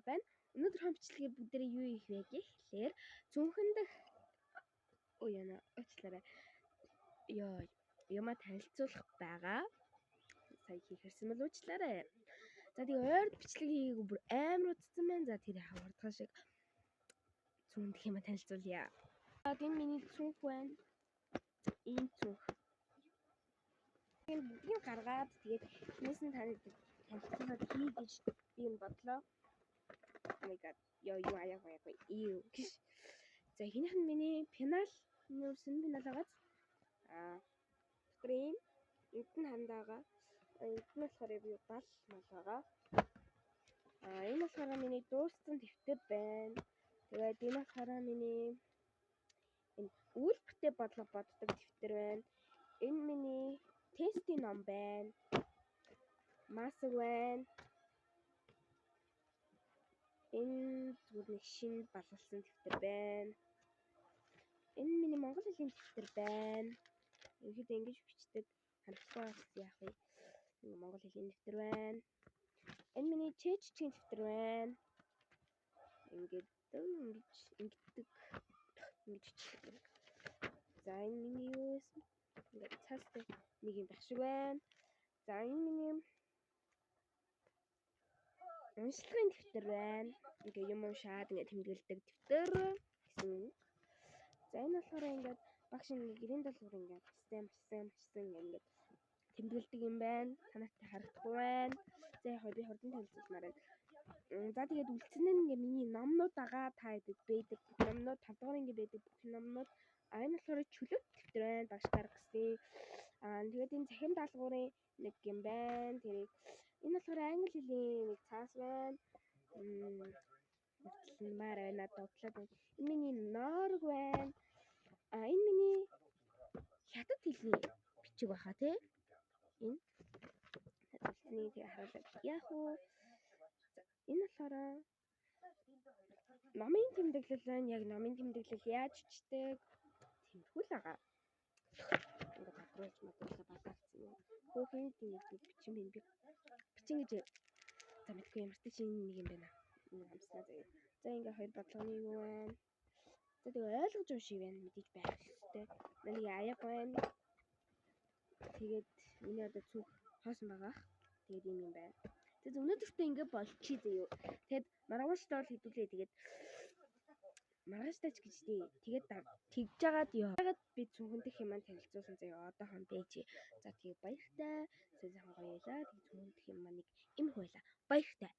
байгаа байна. Өнөөдрийн бичлэгээ бүгдээ юу их вэ гэхлээр цүнхэн дэх уучлаарай. Юмаа танилцуулах байгаа. Сая хийхэрсэн бол уучлаарай. За тэгээ ойрд бичлэгийг бүр амар утсан байна. За тэр хавардхан шиг цүнхэн дэх юмаа танилцуулъя. Энэ миний цүнх байна. Ийм цүнх. Бүгдийг гаргаад тэгээд энэс нь танилцуулаад хий гэж би бодлоо. Oh my god. Юу гэж. За хинийх нь миний пенал. Энэ үсэн пенал агаад. Скрин энд нь хандаага. Энд нь болохоор би бал мал байгаа. Энэ болохоор миний дууссан дэвтэр байна. Тэгээд энэ болохоор миний энэ үйлдвэртэй бодлого боддог дэвтэр байна. Энэ миний тестийн ном байна. Маск байна. Энэ зүгээр нэг шинэ балгалсан дэвтэр байна. Энэ миний монгол хэлний дэвтэр байна. Ерөнхийдөө ингэж бичдэг. Хандлагатай гэсэн яах вэ? Нэг монгол хэлний дэвтэр байна. Энэ миний чэчгийн дэвтэр байна. Ингэж бичдэг. За энэ миний юу вэ? Ингээд цаастай нэг юм байх шиг байна. За энэ миний уншлагын дэвтэр байна. Ингээ юм уншаад ингээ тэмдэглэдэг дэвтэр гэсэн. За энэ болохоор ингээд багш ингээ гэрийн даалгавар ингээ машсан ингээд тэмдэглэдэг юм байна. Танаатай харагдахгүй байна. За яг би хурдан танилцуулмаар байна. За тэгээд үлдсэн нь ингээ миний номнууд байгаа. Та хэд байдаг номнууд 5 дахь ингээ байдаг бүх номнууд. Энэ болохоор чөлөөт дэвтэр байна. Багшаар гэсэн. Тэгээд энэ захим даалгаврын нэг юм байна. Тэрийг энэ болохоор англи хэлний нэг цаас байна. Марталмаар байна. Догтлоод байна. Энэ миний норог байна. Энэ миний хятад хэлний бичиг баха тий. Энэ хэлний тэг харуулаад яах вэ? Энэ болохоор номын тэмдэглэл байна. Яг номын тэмдэглэл яаж бичдэг? Тэмдэглэл байгаа. Ингээд гадруулж мадруулаа балаацсан юм. Хөөхний тэмдэглэл бичин байна. Бичин гэж за мэдгүй ямар ч шинэ нэг юм байна. Энэ хамснаа заяа. За ингээ хоёр бодлогоны юу байна. За тэгээ ойлгож уншиг байна. Мэдээж байх хэрэгтэй. Миний аяг байна. Тэгээд миний одоо цүнх хоосон байгаа. Тэгээд юм байна. Тэгээд өнөөдөртөө ингээ болчихъя заяа. Тэгээд маргааштай бол хэдүүлээ. Тэгээд маргааштай ч гэж тий. Тэгээд тэгж жагаад ёо. Тэгээд би цүнхэн дэх юм танилцуулсан заяа. Одоохон байж. За тэгээд баяртай. Сайн гоё ялаа. Тэгээд цүнхэн дэх юм нэг юм хуулаа. Баяртай.